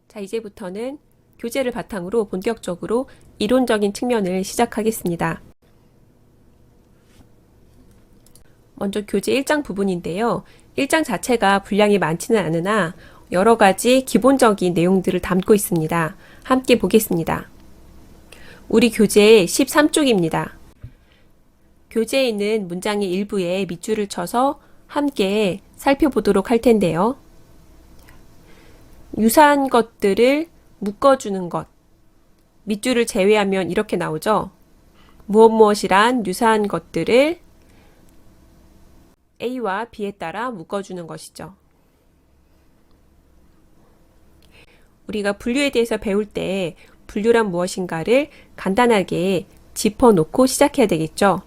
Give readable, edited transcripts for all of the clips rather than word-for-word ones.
자, 이제부터는 교재를 바탕으로 본격적으로 이론적인 측면을 시작하겠습니다. 먼저 교재 1장 부분인데요. 1장 자체가 분량이 많지는 않으나 여러 가지 기본적인 내용들을 담고 있습니다. 함께 보겠습니다. 우리 교재의 13쪽입니다. 교재에 있는 문장의 일부에 밑줄을 쳐서 함께 살펴보도록 할 텐데요. 유사한 것들을 묶어주는 것. 밑줄을 제외하면 이렇게 나오죠. 무엇이란 유사한 것들을 A와 B에 따라 묶어주는 것이죠. 우리가 분류에 대해서 배울 때 분류란 무엇인가를 간단하게 짚어놓고 시작해야 되겠죠.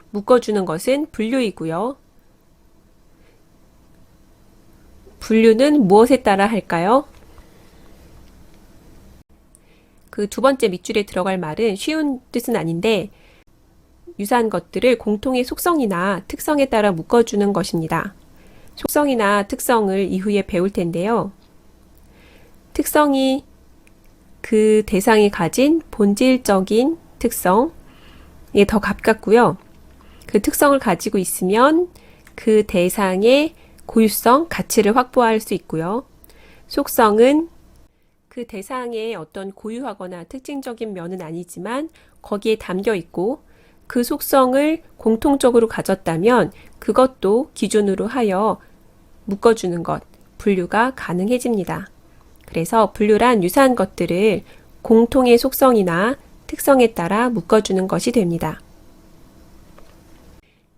묶어주는 것은 분류이고요. 분류는 무엇에 따라 할까요? 그 두 번째 밑줄에 들어갈 말은 쉬운 뜻은 아닌데 유사한 것들을 공통의 속성이나 특성에 따라 묶어주는 것입니다. 속성이나 특성을 이후에 배울 텐데요. 특성이 그 대상이 가진 본질적인 특성에 더 가깝고요. 그 특성을 가지고 있으면 그 대상의 고유성, 가치를 확보할 수 있고요. 속성은 그 대상의 어떤 고유하거나 특징적인 면은 아니지만 거기에 담겨 있고 그 속성을 공통적으로 가졌다면 그것도 기준으로 하여 묶어주는 것, 분류가 가능해집니다. 그래서 분류란 유사한 것들을 공통의 속성이나 특성에 따라 묶어주는 것이 됩니다.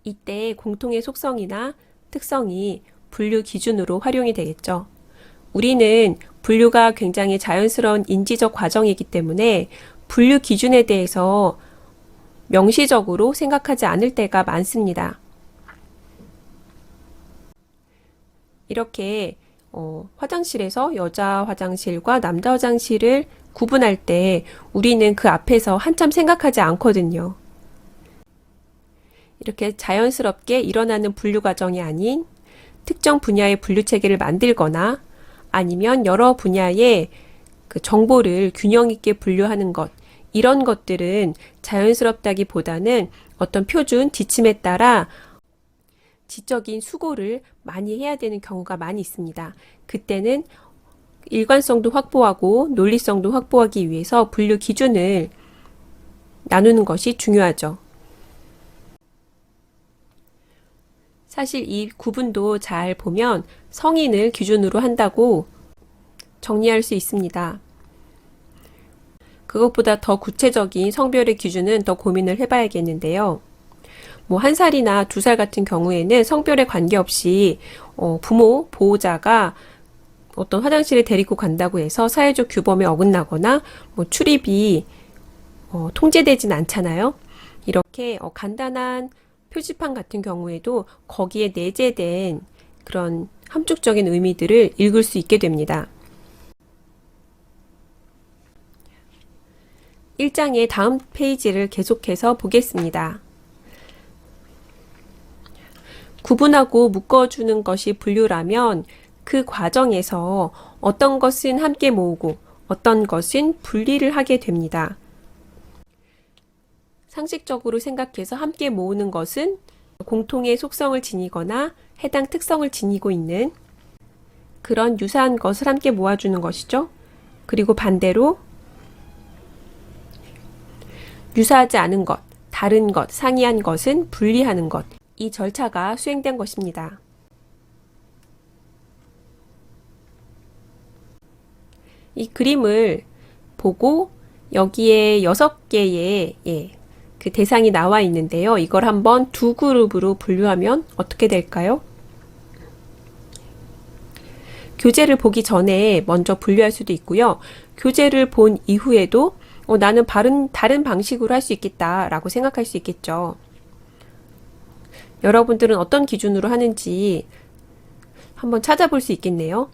이때 공통의 속성이나 특성이 분류 기준으로 활용이 되겠죠. 우리는 분류가 굉장히 자연스러운 인지적 과정이기 때문에 분류 기준에 대해서 명시적으로 생각하지 않을 때가 많습니다. 이렇게 화장실에서 여자 화장실과 남자 화장실을 구분할 때 우리는 그 앞에서 한참 생각하지 않거든요. 이렇게 자연스럽게 일어나는 분류 과정이 아닌 특정 분야의 분류 체계를 만들거나 아니면 여러 분야의 그 정보를 균형 있게 분류하는 것, 이런 것들은 자연스럽다기보다는 어떤 표준 지침에 따라 지적인 수고를 많이 해야 되는 경우가 많이 있습니다. 그때는 일관성도 확보하고 논리성도 확보하기 위해서 분류 기준을 나누는 것이 중요하죠. 사실 이 구분도 잘 보면 성인을 기준으로 한다고 정리할 수 있습니다. 그것보다 더 구체적인 성별의 기준은 더 고민을 해봐야겠는데요. 1살이나 2살 같은 경우에는 성별에 관계없이 부모, 보호자가 어떤 화장실에 데리고 간다고 해서 사회적 규범에 어긋나거나 출입이 통제되진 않잖아요. 이렇게 간단한 표지판 같은 경우에도 거기에 내재된 그런 함축적인 의미들을 읽을 수 있게 됩니다. 1장의 다음 페이지를 계속해서 보겠습니다. 구분하고 묶어주는 것이 분류라면 그 과정에서 어떤 것은 함께 모으고 어떤 것은 분리를 하게 됩니다. 상식적으로 생각해서 함께 모으는 것은 공통의 속성을 지니거나 해당 특성을 지니고 있는 그런 유사한 것을 함께 모아주는 것이죠. 그리고 반대로 유사하지 않은 것, 다른 것, 상이한 것은 분리하는 것. 이 절차가 수행된 것입니다. 이 그림을 보고 여기에 6개의 그 대상이 나와 있는데요. 이걸 한번 두 그룹으로 분류하면 어떻게 될까요? 교재를 보기 전에 먼저 분류할 수도 있고요. 교재를 본 이후에도 나는 다른 방식으로 할 수 있겠다라고 생각할 수 있겠죠. 여러분들은 어떤 기준으로 하는지 한번 찾아볼 수 있겠네요.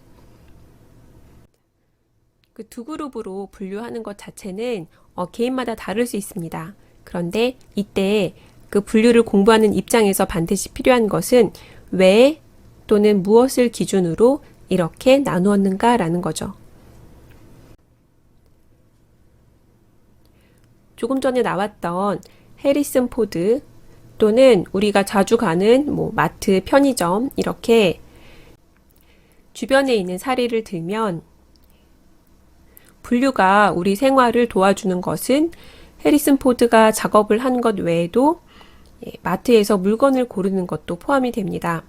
그 두 그룹으로 분류하는 것 자체는 개인마다 다를 수 있습니다. 그런데 이때 그 분류를 공부하는 입장에서 반드시 필요한 것은 왜 또는 무엇을 기준으로 이렇게 나누었는가라는 거죠. 조금 전에 나왔던 해리슨 포드 또는 우리가 자주 가는 마트, 편의점 이렇게 주변에 있는 사례를 들면 분류가 우리 생활을 도와주는 것은 해리슨 포드가 작업을 한 것 외에도 마트에서 물건을 고르는 것도 포함이 됩니다.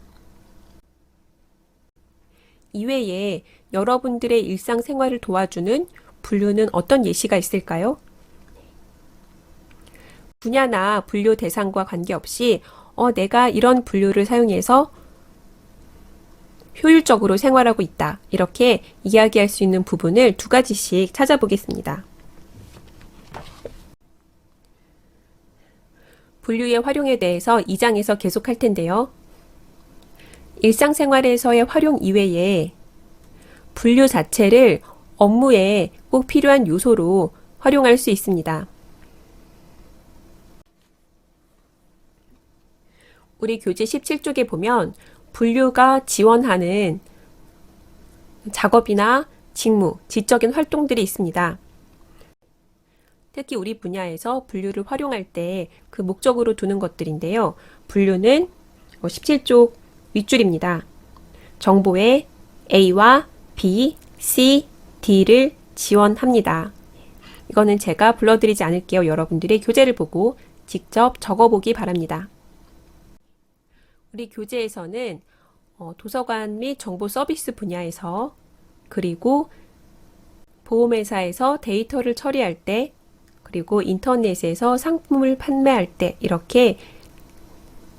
이외에 여러분들의 일상생활을 도와주는 분류는 어떤 예시가 있을까요? 분야나 분류 대상과 관계없이 내가 이런 분류를 사용해서 효율적으로 생활하고 있다. 이렇게 이야기할 수 있는 부분을 두 가지씩 찾아보겠습니다. 분류의 활용에 대해서 2장에서 계속할 텐데요. 일상생활에서의 활용 이외에 분류 자체를 업무에 꼭 필요한 요소로 활용할 수 있습니다. 우리 교재 17쪽에 보면 분류가 지원하는 작업이나 직무, 지적인 활동들이 있습니다. 특히 우리 분야에서 분류를 활용할 때 그 목적으로 두는 것들인데요. 분류는 17쪽 윗줄입니다. 정보에 A와 B, C, D를 지원합니다. 이거는 제가 불러드리지 않을게요. 여러분들의 교재를 보고 직접 적어보기 바랍니다. 우리 교재에서는 도서관 및 정보 서비스 분야에서 그리고 보험회사에서 데이터를 처리할 때 그리고 인터넷에서 상품을 판매할 때 이렇게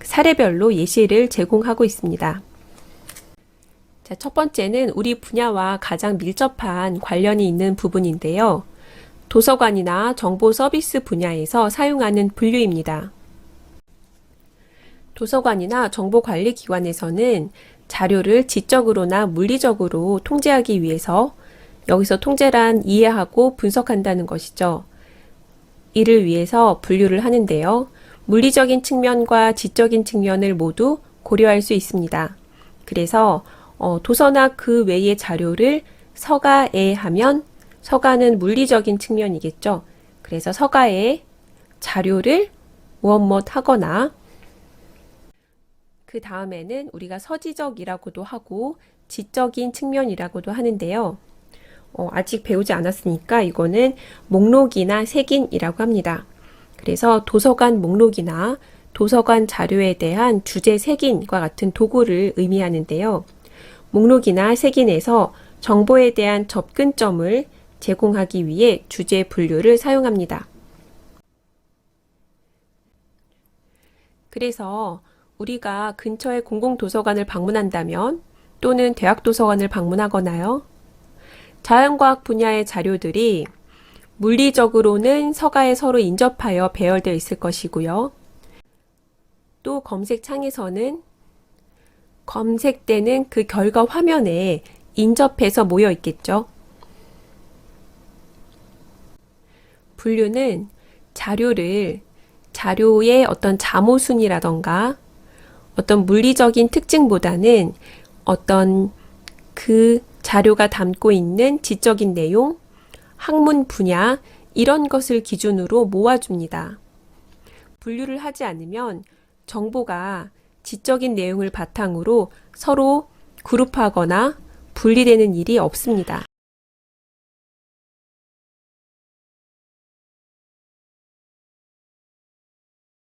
사례별로 예시를 제공하고 있습니다. 자, 첫 번째는 우리 분야와 가장 밀접한 관련이 있는 부분인데요. 도서관이나 정보 서비스 분야에서 사용하는 분류입니다. 도서관이나 정보관리기관에서는 자료를 지적으로나 물리적으로 통제하기 위해서 여기서 통제란 이해하고 분석한다는 것이죠. 이를 위해서 분류를 하는데요. 물리적인 측면과 지적인 측면을 모두 고려할 수 있습니다. 그래서 도서나 그 외의 자료를 서가에 하면 서가는 물리적인 측면이겠죠. 그래서 서가에 자료를 무엇 하거나 그 다음에는 우리가 서지적이라고도 하고 지적인 측면이라고도 하는데요. 아직 배우지 않았으니까 이거는 목록이나 색인이라고 합니다. 그래서 도서관 목록이나 도서관 자료에 대한 주제 색인과 같은 도구를 의미하는데요. 목록이나 색인에서 정보에 대한 접근점을 제공하기 위해 주제 분류를 사용합니다. 그래서 우리가 근처의 공공도서관을 방문한다면 또는 대학도서관을 방문하거나요. 자연과학 분야의 자료들이 물리적으로는 서가에 서로 인접하여 배열되어 있을 것이고요. 또 검색창에서는 검색되는 그 결과 화면에 인접해서 모여 있겠죠. 분류는 자료의 어떤 자모순이라던가 어떤 물리적인 특징보다는 어떤 그 자료가 담고 있는 지적인 내용, 학문 분야 이런 것을 기준으로 모아줍니다. 분류를 하지 않으면 정보가 지적인 내용을 바탕으로 서로 그룹하거나 분리되는 일이 없습니다.